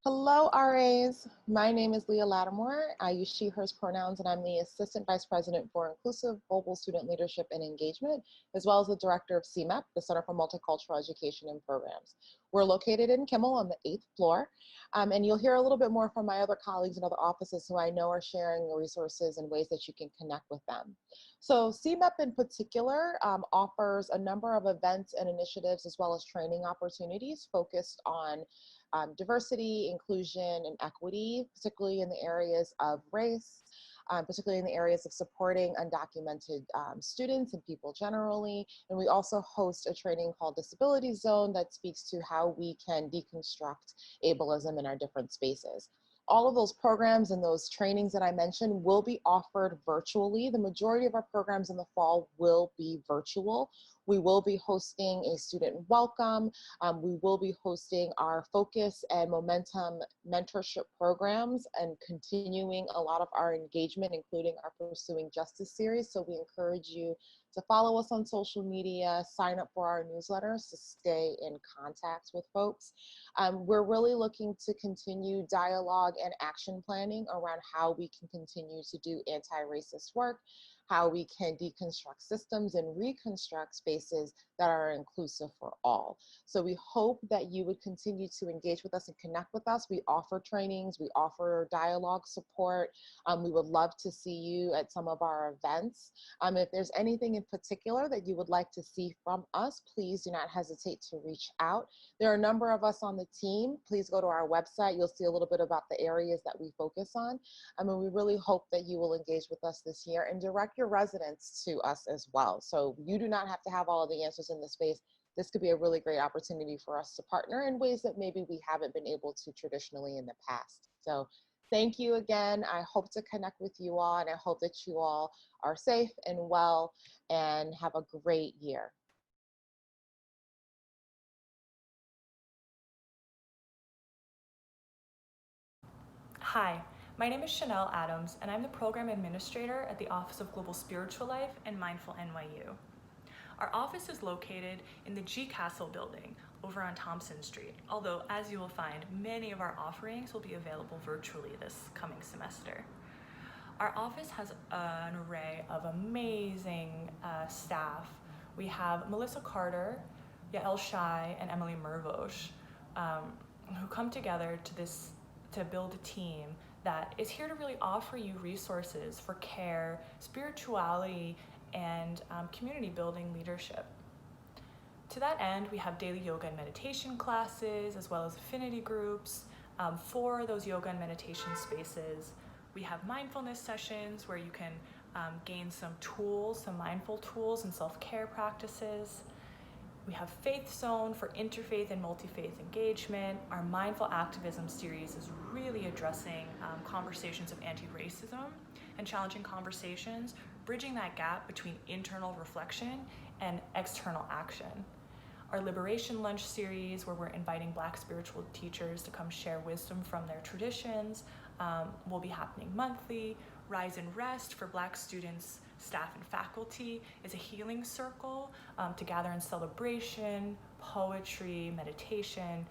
Hello, RAs. My name is Leah Lattimore. I use she, hers pronouns, and I'm the Assistant Vice President for Inclusive Global Student Leadership and Engagement, as well as the Director of CMEP, the Center for Multicultural Education and Programs. We're located in Kimmel on the 8th floor, and you'll hear a little bit more from my other colleagues in other offices who I know are sharing resources and ways that you can connect with them. So CMEP in particular offers a number of events and initiatives as well as training opportunities focused on diversity, inclusion, and equity, particularly in the areas of race, particularly in the areas of supporting undocumented students and people generally. And we also host a training called Disability Zone that speaks to how we can deconstruct ableism in our different spaces. All of those programs and those trainings that I mentioned will be offered virtually. The majority of our programs in the fall will be virtual. We will be hosting a student welcome. We will be hosting our focus and momentum mentorship programs and continuing a lot of our engagement, including our Pursuing Justice series. So we encourage you to follow us on social media, sign up for our newsletters to stay in contact with folks. We're really looking to continue dialogue and action planning around how we can continue to do anti-racist work, how we can deconstruct systems and reconstruct spaces that are inclusive for all. So we hope that you would continue to engage with us and connect with us. We offer trainings, we offer dialogue support. We would love to see you at some of our events. If there's anything in particular that you would like to see from us, please do not hesitate to reach out. There are a number of us on the team. Please go to our website. You'll see a little bit about the areas that we focus on. We really hope that you will engage with us this year and direct your residents to us as well. So you do not have to have all of the answers in the space. This could be a really great opportunity for us to partner in ways that maybe we haven't been able to traditionally in the past. So thank you again. I hope to connect with you all, and I hope that you all are safe and well and have a great year. Hi, my name is Chanel Adams, and I'm the Program Administrator at the Office of Global Spiritual Life and Mindful NYU. Our office is located in the G Castle building over on Thompson Street, although as you will find, many of our offerings will be available virtually this coming semester. Our office has an array of amazing staff. We have Melissa Carter, Yael Shai, and Emily Mervosh, who come together to build a team that is here to really offer you resources for care, spirituality, and community building leadership. To that end, we have daily yoga and meditation classes, as well as affinity groups for those yoga and meditation spaces. We have mindfulness sessions where you can gain some tools, some mindful tools and self-care practices. We have Faith Zone for interfaith and multi-faith engagement. Our Mindful Activism series is really addressing conversations of anti-racism and challenging conversations, bridging that gap between internal reflection and external action. Our Liberation Lunch series, where we're inviting Black spiritual teachers to come share wisdom from their traditions, will be happening monthly. Rise and Rest for Black students, staff, and faculty is a healing circle to gather in celebration, poetry, meditation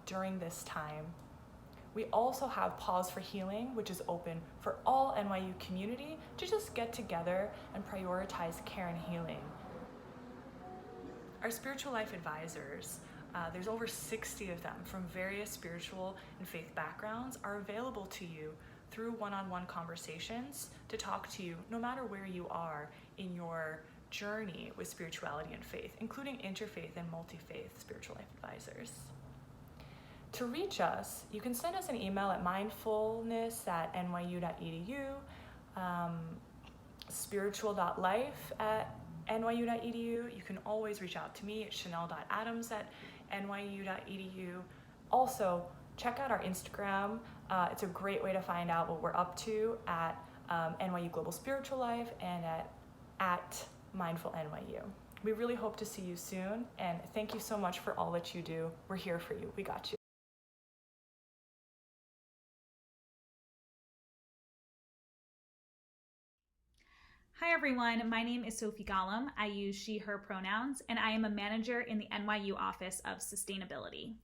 during this time. We also have Pause for Healing, which is open for all NYU community to just get together and prioritize care and healing. Our spiritual life advisors, there's over 60 of them from various spiritual and faith backgrounds, are available to you through one-on-one conversations to talk to you no matter where you are in your journey with spirituality and faith, including interfaith and multi-faith spiritual life advisors. To reach us, you can send us an email at mindfulness@nyu.edu, spiritual.life@nyu.edu. You can always reach out to me at chanel.adams@nyu.edu. Also, check out our Instagram. It's a great way to find out what we're up to at NYU Global Spiritual Life and at Mindful NYU. We really hope to see you soon, and thank you so much for all that you do. We're here for you. We got you. Hi everyone, my name is Sophie Gollum. I use she, her pronouns, and I am a manager in the NYU Office of Sustainability.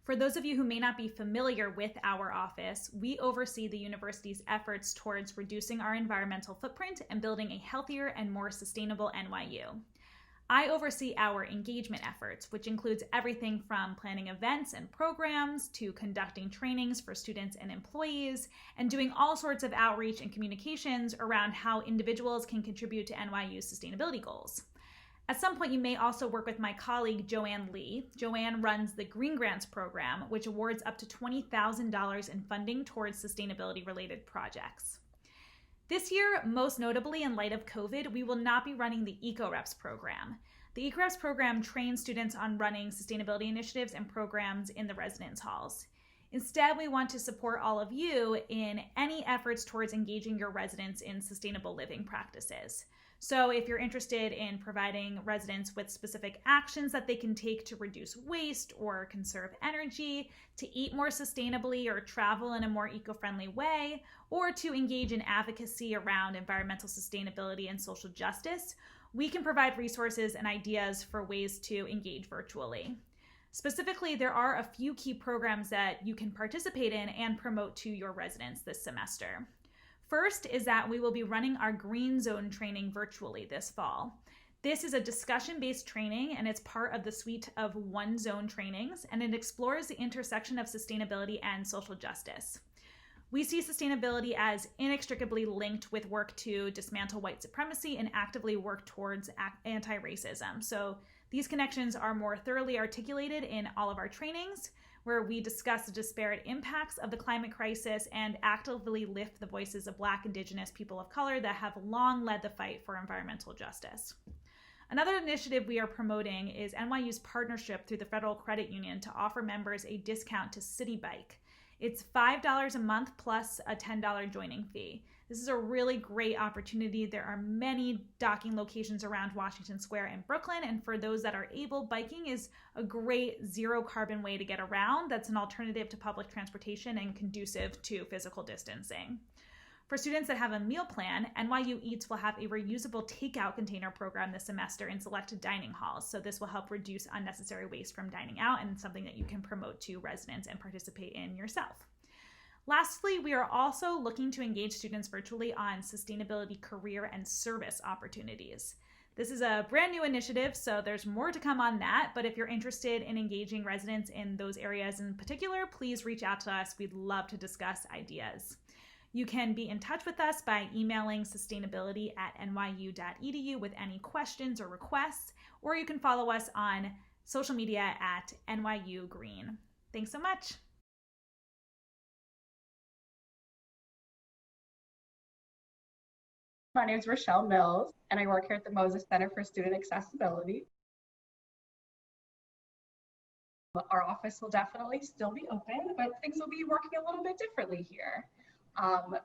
For those of you who may not be familiar with our office, we oversee the university's efforts towards reducing our environmental footprint and building a healthier and more sustainable NYU. I oversee our engagement efforts, which includes everything from planning events and programs to conducting trainings for students and employees, and doing all sorts of outreach and communications around how individuals can contribute to NYU's sustainability goals. At some point, you may also work with my colleague, Joanne Lee. Joanne runs the Green Grants program, which awards up to $20,000 in funding towards sustainability-related projects. This year, most notably in light of COVID, we will not be running the EcoReps program. The EcoReps program trains students on running sustainability initiatives and programs in the residence halls. Instead, we want to support all of you in any efforts towards engaging your residents in sustainable living practices. So if you're interested in providing residents with specific actions that they can take to reduce waste or conserve energy, to eat more sustainably or travel in a more eco-friendly way, or to engage in advocacy around environmental sustainability and social justice, we can provide resources and ideas for ways to engage virtually. Specifically, there are a few key programs that you can participate in and promote to your residents this semester. First is that we will be running our Green Zone training virtually this fall. This is a discussion-based training, and it's part of the suite of One Zone trainings, and it explores the intersection of sustainability and social justice. We see sustainability as inextricably linked with work to dismantle white supremacy and actively work towards anti-racism. So these connections are more thoroughly articulated in all of our trainings, where we discuss the disparate impacts of the climate crisis and actively lift the voices of Black, Indigenous, people of color that have long led the fight for environmental justice. Another initiative we are promoting is NYU's partnership through the Federal Credit Union to offer members a discount to Citi Bike. It's $5 a month plus a $10 joining fee. This is a really great opportunity. There are many docking locations around Washington Square and Brooklyn, and for those that are able, biking is a great zero carbon way to get around that's an alternative to public transportation and conducive to physical distancing. For students that have a meal plan, NYU Eats will have a reusable takeout container program this semester in selected dining halls. So this will help reduce unnecessary waste from dining out and something that you can promote to residents and participate in yourself. Lastly, we are also looking to engage students virtually on sustainability career and service opportunities. This is a brand new initiative, so there's more to come on that, but if you're interested in engaging residents in those areas in particular, please reach out to us. We'd love to discuss ideas. You can be in touch with us by emailing sustainability@nyu.edu with any questions or requests, or you can follow us on social media at NYU Green. Thanks so much. My name is Rochelle Mills, and I work here at the Moses Center for Student Accessibility. Our office will definitely still be open, but things will be working a little bit differently here.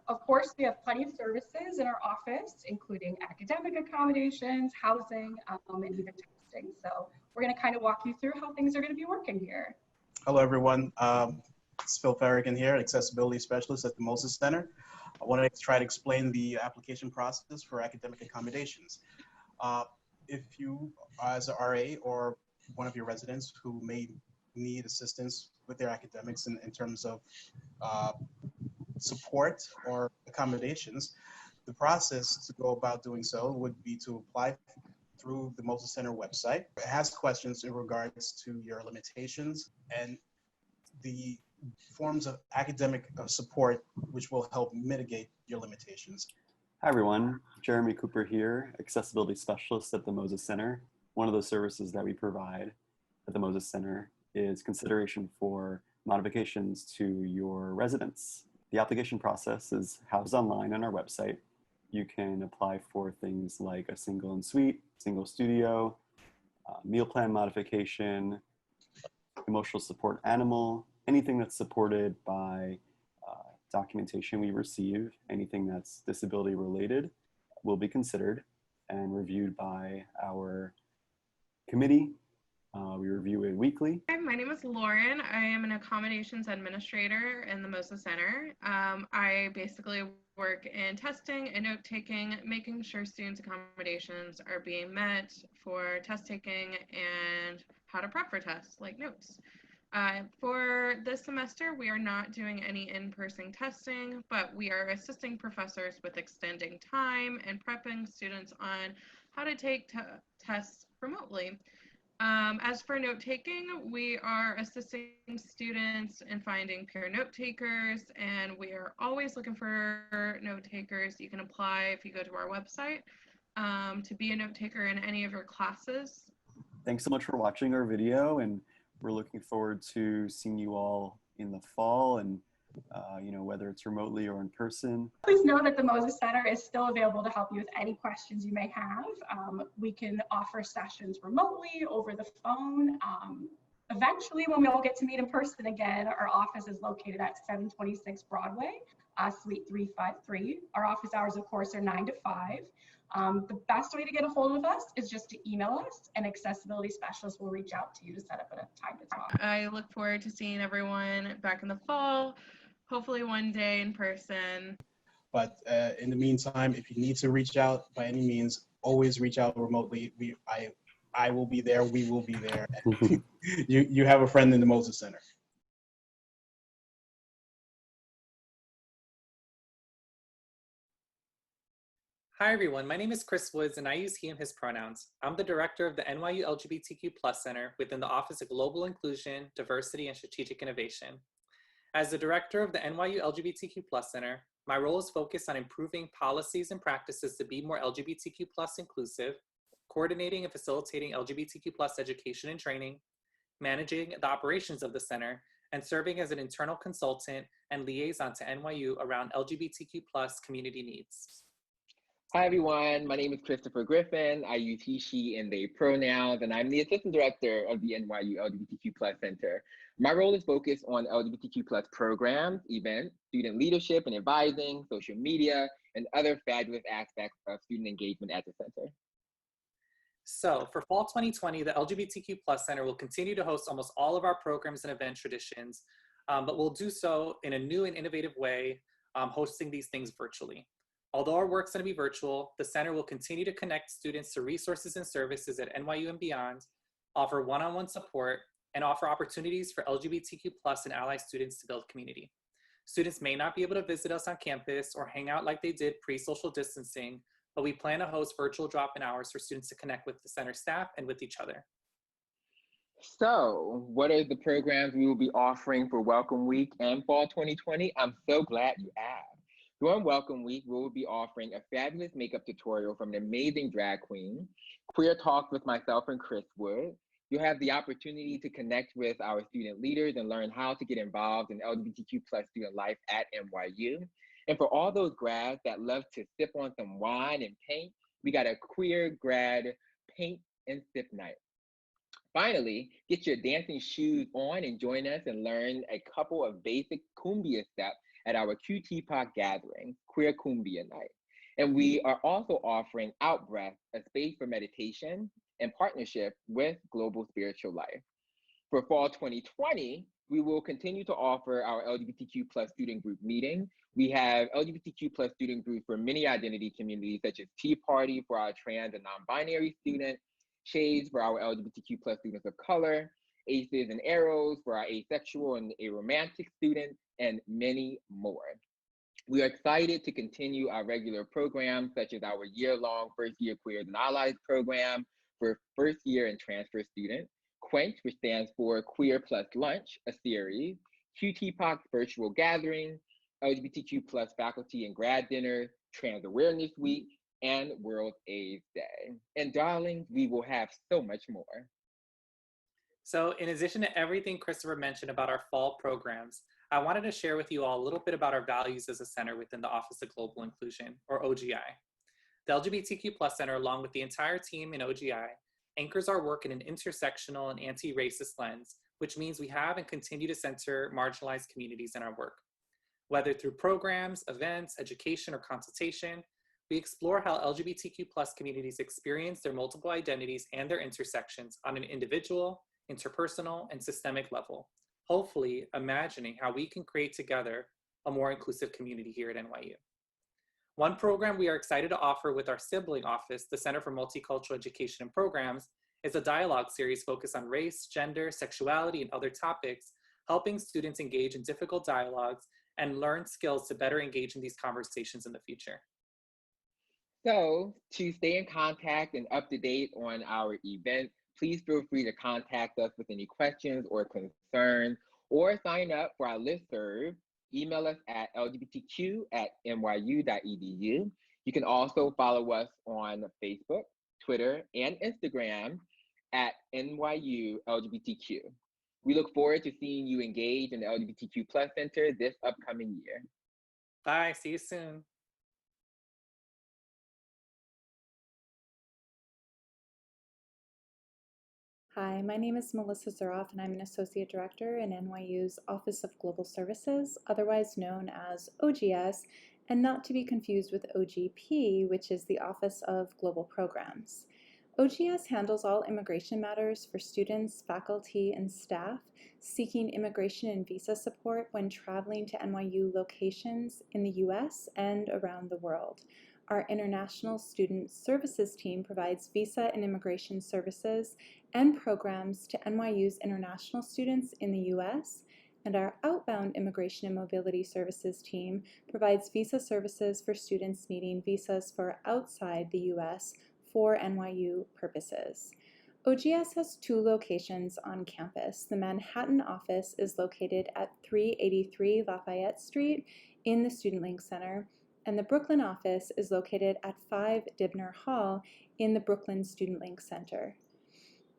Of course, we have plenty of services in our office, including academic accommodations, housing, and even testing. So we're going to kind of walk you through how things are going to be working here. Hello, everyone. It's Phil Farragon here, Accessibility Specialist at the Moses Center. I wanted to try to explain the application process for academic accommodations. If you, as an RA or one of your residents who may need assistance with their academics in terms of support or accommodations, the process to go about doing so would be to apply through the Moses Center website. It has questions in regards to your limitations and the forms of academic support which will help mitigate your limitations. Hi everyone, Jeremy Cooper here, Accessibility Specialist at the Moses Center. One of the services that we provide at the Moses Center is consideration for modifications to your residence. The application process is housed online on our website. You can apply for things like a single en suite, single studio, meal plan modification, emotional support animal, anything that's supported by documentation we receive, anything that's disability related will be considered and reviewed by our committee. We review it weekly. Hi, my name is Lauren. I am an accommodations administrator in the Moses Center. I basically work in testing and note taking, making sure students' accommodations are being met for test taking and how to prep for tests, like notes. For this semester, we are not doing any in-person testing, but we are assisting professors with extending time and prepping students on how to take tests remotely. As for note taking, we are assisting students in finding peer note takers, and we are always looking for note takers. You can apply if you go to our website to be a note taker in any of your classes. Thanks so much for watching our video, and we're looking forward to seeing you all in the fall, and whether it's remotely or in person. Please know that the Moses Center is still available to help you with any questions you may have. We can offer sessions remotely, over the phone. Eventually, when we all get to meet in person again, our office is located at 726 Broadway, Suite 353. Our office hours, of course, are 9 to 5. The best way to get a hold of us is just to email us, and accessibility specialists will reach out to you to set up a time to talk. I look forward to seeing everyone back in the fall, hopefully one day in person. But in the meantime, if you need to reach out by any means, always reach out remotely. I will be there. We will be there. You have a friend in the Moses Center. Hi everyone, my name is Chris Woods and I use he and his pronouns. I'm the director of the NYU LGBTQ+ Center within the Office of Global Inclusion, Diversity, and Strategic Innovation. As the director of the NYU LGBTQ+ Center, my role is focused on improving policies and practices to be more LGBTQ+ inclusive, coordinating and facilitating LGBTQ+ education and training, managing the operations of the center, and serving as an internal consultant and liaison to NYU around LGBTQ+ community needs. Hi everyone, my name is Christopher Griffin. I use he, she, and they pronouns, and I'm the assistant director of the NYU LGBTQ+ Center. My role is focused on LGBTQ+ programs, events, student leadership and advising, social media, and other fabulous aspects of student engagement at the center. So for fall 2020, the LGBTQ+ Center will continue to host almost all of our programs and event traditions, but we'll do so in a new and innovative way, hosting these things virtually. Although our work's going to be virtual, the center will continue to connect students to resources and services at NYU and beyond, offer one-on-one support, and offer opportunities for LGBTQ+ and ally students to build community. Students may not be able to visit us on campus or hang out like they did pre-social distancing, but we plan to host virtual drop-in hours for students to connect with the center staff and with each other. So, what are the programs we will be offering for Welcome Week and Fall 2020? I'm so glad you asked. During Welcome Week, we will be offering a fabulous makeup tutorial from an amazing drag queen, queer talks with myself and Chris Wood. You'll have the opportunity to connect with our student leaders and learn how to get involved in LGBTQ+ student life at NYU. And for all those grads that love to sip on some wine and paint, we got a queer grad paint and sip night. Finally, get your dancing shoes on and join us and learn a couple of basic cumbia steps at our QTPOC gathering, Queer Cumbia Night. And we are also offering Outbreath, a space for meditation in partnership with Global Spiritual Life. For fall 2020, we will continue to offer our LGBTQ+ student group meeting. We have LGBTQ+ student groups for many identity communities, such as Tea Party for our trans and non-binary students, Shades for our LGBTQ+ students of color, Aces and Arrows for our asexual and aromantic students, and many more. We are excited to continue our regular programs, such as our year-long First Year Queers and Allies program for first year and transfer students, Quench, which stands for Queer Plus Lunch, a series, QTPOC Virtual Gathering, LGBTQ+ faculty and grad dinner, Trans Awareness Week, and World AIDS Day. And darlings, we will have so much more. So in addition to everything Christopher mentioned about our fall programs, I wanted to share with you all a little bit about our values as a center within the Office of Global Inclusion, or OGI. The LGBTQ+ Center, along with the entire team in OGI, anchors our work in an intersectional and anti-racist lens, which means we have and continue to center marginalized communities in our work. Whether through programs, events, education, or consultation, we explore how LGBTQ+ communities experience their multiple identities and their intersections on an individual, interpersonal, and systemic level, hopefully imagining how we can create together a more inclusive community here at NYU. One program we are excited to offer with our sibling office, the Center for Multicultural Education and Programs, is a dialogue series focused on race, gender, sexuality, and other topics, helping students engage in difficult dialogues and learn skills to better engage in these conversations in the future. So to stay in contact and up to date on our event, please feel free to contact us with any questions or concerns, or sign up for our listserv. Email us at lgbtq@nyu.edu. You can also follow us on Facebook, Twitter, and Instagram at NYU LGBTQ. We look forward to seeing you engage in the LGBTQ+ Center this upcoming year. Bye, see you soon. Hi, my name is Melissa Zuroff, and I'm an Associate Director in NYU's Office of Global Services, otherwise known as OGS, and not to be confused with OGP, which is the Office of Global Programs. OGS handles all immigration matters for students, faculty, and staff seeking immigration and visa support when traveling to NYU locations in the US and around the world. Our International Student Services team provides visa and immigration services and programs to NYU's international students in the US, and our Outbound Immigration and Mobility Services team provides visa services for students needing visas for outside the US for NYU purposes. OGS has 2 locations on campus. The Manhattan office is located at 383 Lafayette Street in the Student Link Center, and the Brooklyn office is located at 5 Dibner Hall in the Brooklyn Student Link Center.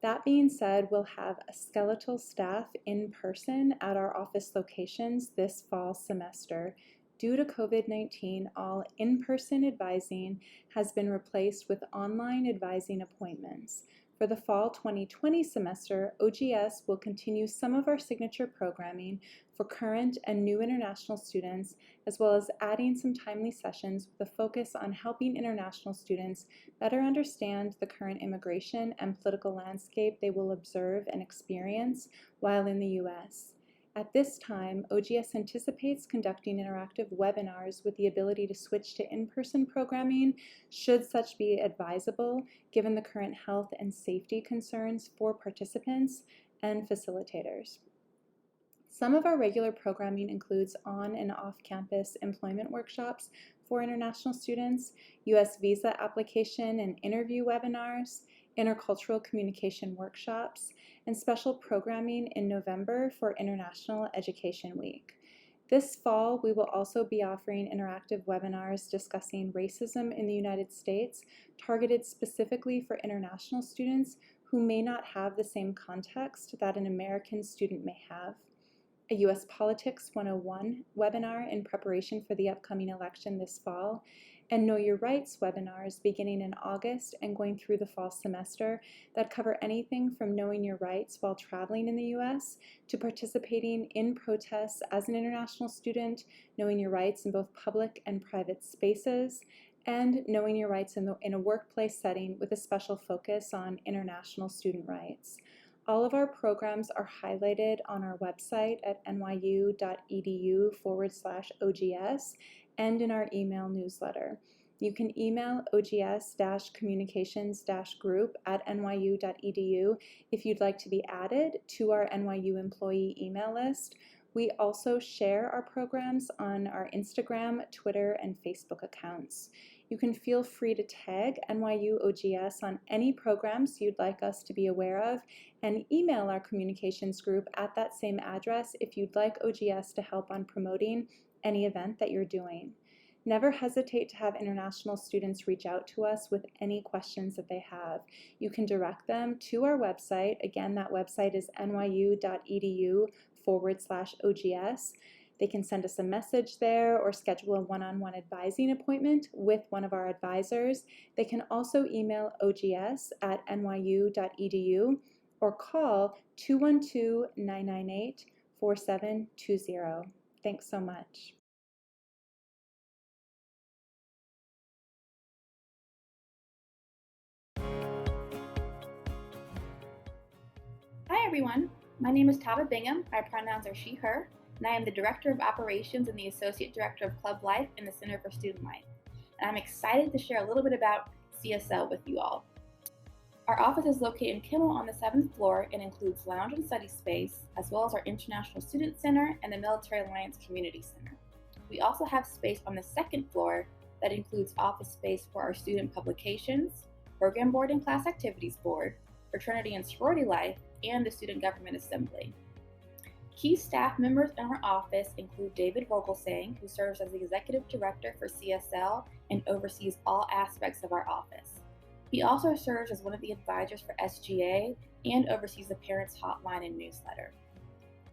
That being said, we'll have a skeletal staff in person at our office locations this fall semester. Due to COVID-19, all in-person advising has been replaced with online advising appointments. For the fall 2020 semester, OGS will continue some of our signature programming for current and new international students, as well as adding some timely sessions with a focus on helping international students better understand the current immigration and political landscape they will observe and experience while in the US. At this time, OGS anticipates conducting interactive webinars with the ability to switch to in-person programming should such be advisable given the current health and safety concerns for participants and facilitators. Some of our regular programming includes on and off-campus employment workshops for international students, US visa application and interview webinars, intercultural communication workshops, and special programming in November for International Education Week. This fall, we will also be offering interactive webinars discussing racism in the United States, targeted specifically for international students who may not have the same context that an American student may have. A US Politics 101 webinar in preparation for the upcoming election this fall, and Know Your Rights webinars beginning in August and going through the fall semester that cover anything from knowing your rights while traveling in the US to participating in protests as an international student, knowing your rights in both public and private spaces, and knowing your rights in a workplace setting with a special focus on international student rights. All of our programs are highlighted on our website at nyu.edu/OGS and in our email newsletter. You can email ogs-communications-group@nyu.edu if you'd like to be added to our NYU employee email list. We also share our programs on our Instagram, Twitter, and Facebook accounts. You can feel free to tag NYU OGS on any programs you'd like us to be aware of, and email our communications group at that same address if you'd like OGS to help on promoting any event that you're doing. Never hesitate to have international students reach out to us with any questions that they have. You can direct them to our website. Again, that website is nyu.edu/OGS. They can send us a message there or schedule a one-on-one advising appointment with one of our advisors. They can also email ogs@nyu.edu or call 212-998-4720. Thanks so much. Hi everyone, my name is Tava Bingham, my pronouns are she, her, and I am the Director of Operations and the Associate Director of Club Life in the Center for Student Life. And I'm excited to share a little bit about CSL with you all. Our office is located in Kimmel on the 7th floor and includes lounge and study space, as well as our International Student Center and the Military Alliance Community Center. We also have space on the 2nd floor that includes office space for our student publications, program board and class activities board, fraternity and sorority life, and the Student Government Assembly. Key staff members in our office include David Vogelsang, who serves as the Executive Director for CSL and oversees all aspects of our office. He also serves as one of the advisors for SGA and oversees the Parents Hotline and newsletter.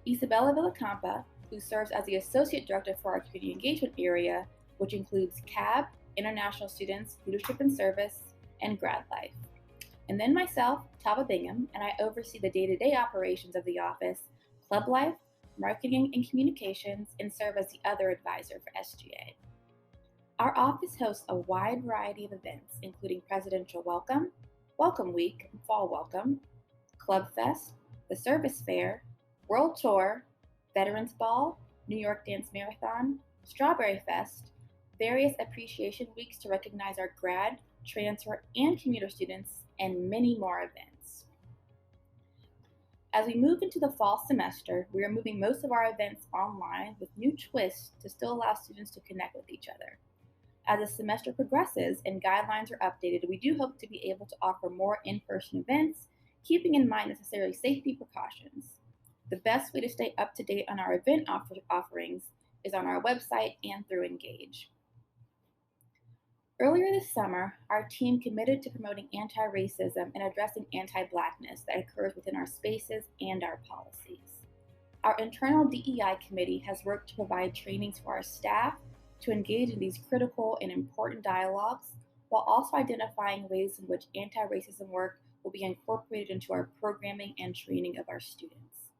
Isabella Villacampa, who serves as the Associate Director for our Community Engagement area, which includes CAB, International Students, Leadership and Service, and Grad Life. And then myself, Tava Bingham, and I oversee the day-to-day operations of the office, Club Life, Marketing and Communications, and serve as the other advisor for SGA. Our office hosts a wide variety of events, including Presidential Welcome, Welcome Week, and Fall Welcome, Club Fest, the Service Fair, World Tour, Veterans Ball, New York Dance Marathon, Strawberry Fest, various appreciation weeks to recognize our grad, transfer, and commuter students, and many more events. As we move into the fall semester, we are moving most of our events online with new twists to still allow students to connect with each other. As the semester progresses and guidelines are updated, we do hope to be able to offer more in-person events, keeping in mind necessary safety precautions. The best way to stay up to date on our event offerings is on our website and through Engage. Earlier this summer, our team committed to promoting anti-racism and addressing anti-Blackness that occurs within our spaces and our policies. Our internal DEI committee has worked to provide trainings for our staff to engage in these critical and important dialogues, while also identifying ways in which anti-racism work will be incorporated into our programming and training of our students.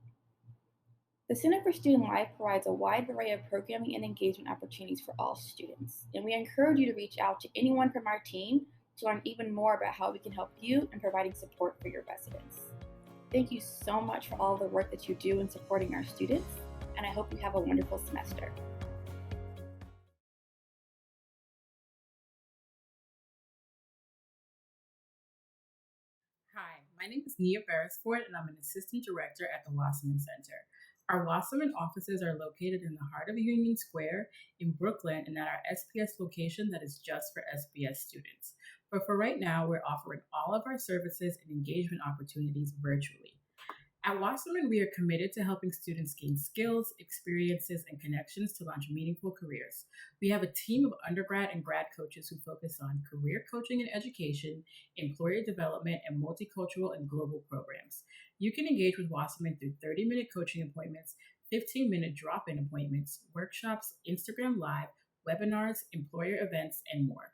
The Center for Student Life provides a wide array of programming and engagement opportunities for all students, and we encourage you to reach out to anyone from our team to learn even more about how we can help you in providing support for your residents. Thank you so much for all the work that you do in supporting our students, and I hope you have a wonderful semester. Hi, my name is Nia Beresford, and I'm an Assistant Director at the Wasserman Center. Our Wasserman offices are located in the heart of Union Square in Brooklyn and at our SPS location that is just for SPS students. But for right now, we're offering all of our services and engagement opportunities virtually. At Wasserman, we are committed to helping students gain skills, experiences, and connections to launch meaningful careers. We have a team of undergrad and grad coaches who focus on career coaching and education, employer development, and multicultural and global programs. You can engage with Wasserman through 30-minute coaching appointments, 15-minute drop-in appointments, workshops, Instagram Live, webinars, employer events, and more.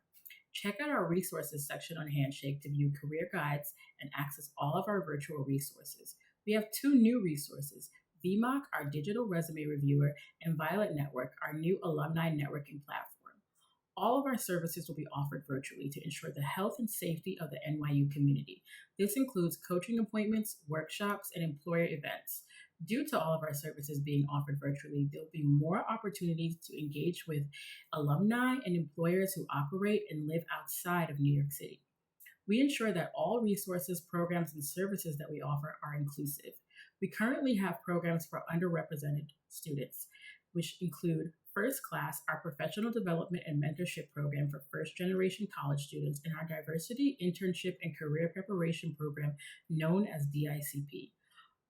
Check out our resources section on Handshake to view career guides and access all of our virtual resources. We have 2 new resources, VMOC, our digital resume reviewer, and Violet Network, our new alumni networking platform. All of our services will be offered virtually to ensure the health and safety of the NYU community. This includes coaching appointments, workshops, and employer events. Due to all of our services being offered virtually, there will be more opportunities to engage with alumni and employers who operate and live outside of New York City. We ensure that all resources, programs, and services that we offer are inclusive. We currently have programs for underrepresented students, which include First Class, our professional development and mentorship program for first-generation college students, and our diversity, internship, and career preparation program known as DICP.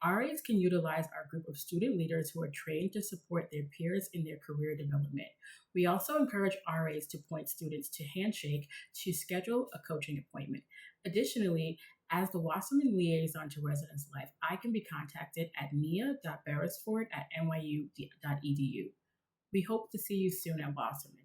RAs can utilize our group of student leaders who are trained to support their peers in their career development. We also encourage RAs to point students to Handshake to schedule a coaching appointment. Additionally, as the Wasserman Liaison to Residence Life, I can be contacted at nia.beresford@nyu.edu. We hope to see you soon at Wasserman.